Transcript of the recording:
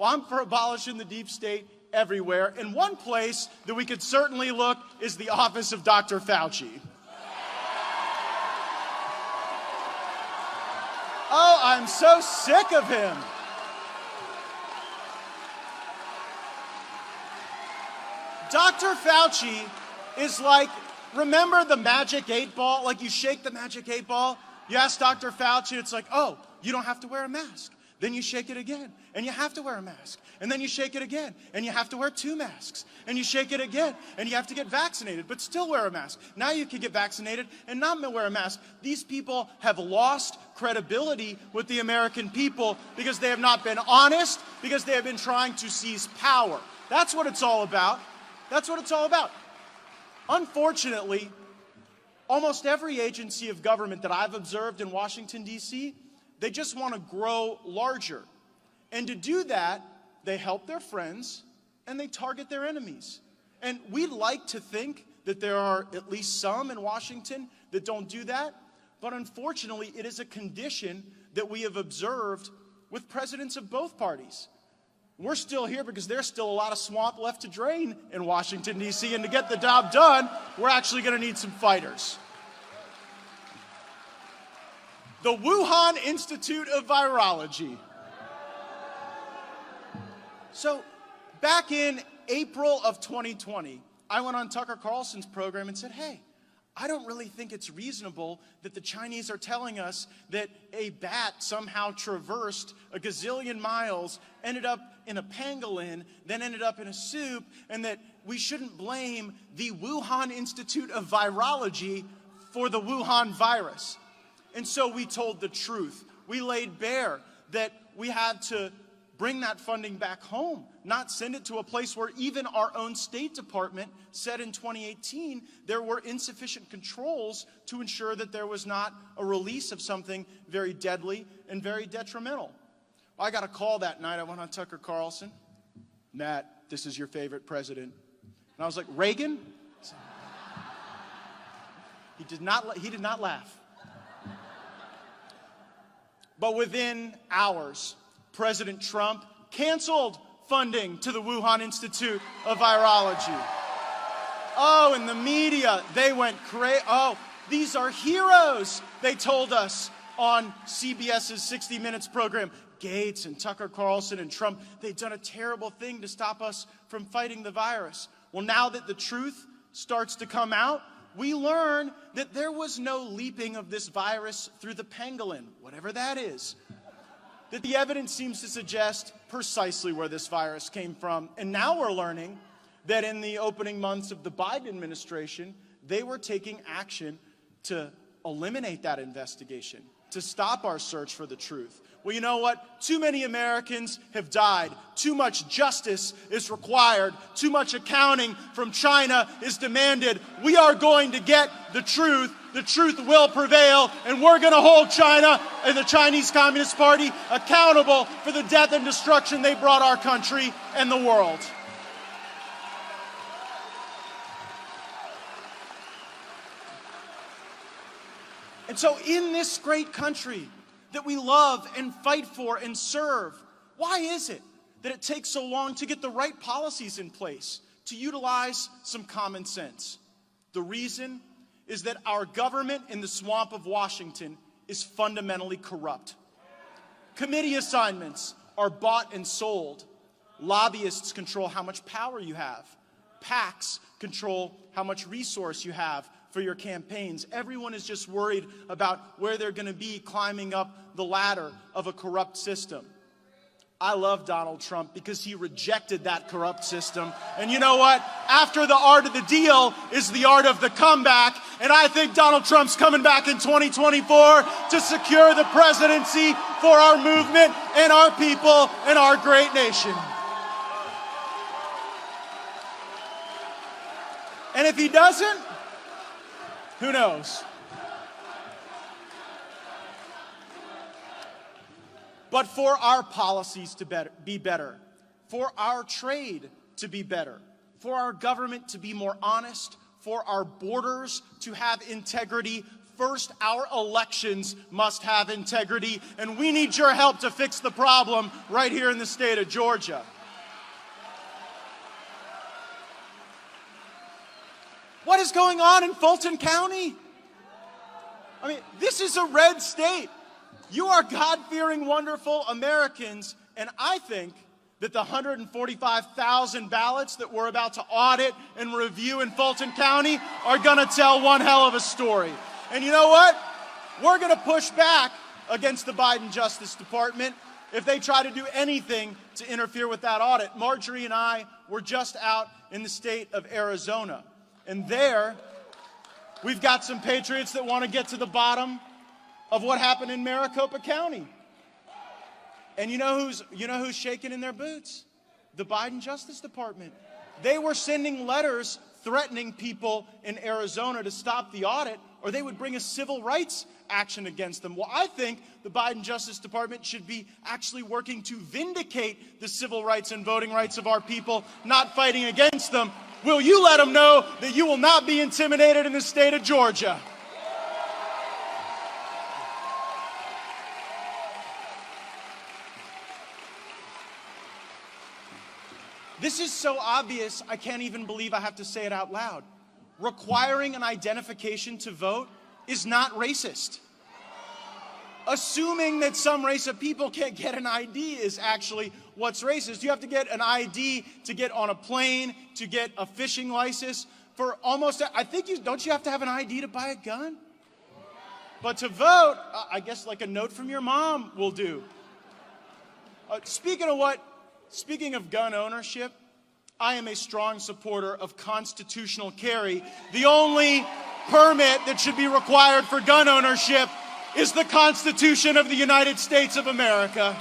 Well, I'm for abolishing the deep state everywhere. And one place that we could certainly look is the office of Dr. Fauci. Oh, I'm so sick of him. Dr. Fauci is like, remember the magic 8-ball? Like you shake the magic 8-ball, you ask Dr. Fauci, it's like, oh, you don't have to wear a mask. Then you shake it again, and you have to wear a mask. And then you shake it again, and you have to wear 2 masks. And you shake it again, and you have to get vaccinated, but still wear a mask. Now you can get vaccinated and not wear a mask. These people have lost credibility with the American people because they have not been honest, because they have been trying to seize power. That's what it's all about. That's what it's all about. Unfortunately, almost every agency of government that I've observed in Washington, D.C., they just want to grow larger. And to do that, they help their friends and they target their enemies. And we like to think that there are at least some in Washington that don't do that. But unfortunately, it is a condition that we have observed with presidents of both parties. We're still here because there's still a lot of swamp left to drain in Washington, D.C. And to get the job done, we're actually going to need some fighters. The Wuhan Institute of Virology. So back in April of 2020, I went on Tucker Carlson's program and said, hey, I don't really think it's reasonable that the Chinese are telling us that a bat somehow traversed a gazillion miles, ended up in a pangolin, then ended up in a soup, and that we shouldn't blame the Wuhan Institute of Virology for the Wuhan virus. And so we told the truth. We laid bare that we had to bring that funding back home, not send it to a place where even our own State Department said in 2018 there were insufficient controls to ensure that there was not a release of something very deadly and very detrimental. I got a call that night. I went on Tucker Carlson. Matt, this is your favorite president. And I was like, Reagan? He did not laugh. But within hours, President Trump canceled funding to the Wuhan Institute of Virology. Oh, and the media, they went crazy. Oh, these are heroes, they told us on CBS's 60 Minutes program. Gaetz and Tucker Carlson and Trump, they've done a terrible thing to stop us from fighting the virus. Well, now that the truth starts to come out, we learn that there was no leaping of this virus through the pangolin, whatever that is. That the evidence seems to suggest precisely where this virus came from. And now we're learning that in the opening months of the Biden administration, they were taking action to eliminate that investigation, to stop our search for the truth. Well, you know what? Too many Americans have died. Too much justice is required. Too much accounting from China is demanded. We are going to get the truth. The truth will prevail, and we're going to hold China and the Chinese Communist Party accountable for the death and destruction they brought our country and the world. And so in this great country that we love and fight for and serve, why is it that it takes so long to get the right policies in place, to utilize some common sense? The reason is that our government in the swamp of Washington is fundamentally corrupt. Committee assignments are bought and sold. Lobbyists control how much power you have. PACs control how much resource you have for your campaigns. Everyone is just worried about where they're going to be climbing up the ladder of a corrupt system. I love Donald Trump because he rejected that corrupt system. And you know what? After the art of the deal is the art of the comeback. And I think Donald Trump's coming back in 2024 to secure the presidency for our movement and our people and our great nation. And if he doesn't, who knows? But for our policies to be better, for our trade to be better, for our government to be more honest, for our borders to have integrity, first, our elections must have integrity, and we need your help to fix the problem right here in the state of Georgia. What is going on in Fulton County? I mean, this is a red state. You are God-fearing, wonderful Americans, and I think that the 145,000 ballots that we're about to audit and review in Fulton County are going to tell one hell of a story. And you know what? We're going to push back against the Biden Justice Department if they try to do anything to interfere with that audit. Marjorie and I were just out in the state of Arizona, and there we've got some patriots that want to get to the bottom of what happened in Maricopa County. And you know who's shaking in their boots? The Biden Justice Department. They were sending letters threatening people in Arizona to stop the audit, or they would bring a civil rights action against them. Well, I think the Biden Justice Department should be actually working to vindicate the civil rights and voting rights of our people, not fighting against them. Will you let them know that you will not be intimidated in the state of Georgia? This is so obvious, I can't even believe I have to say it out loud. Requiring an identification to vote is not racist. Assuming that some race of people can't get an ID is actually what's racist. You have to get an ID to get on a plane, to get a fishing license. For almost, don't you have to have an ID to buy a gun? But to vote, I guess like a note from your mom will do. Speaking of gun ownership, I am a strong supporter of constitutional carry. The only permit that should be required for gun ownership is the Constitution of the United States of America.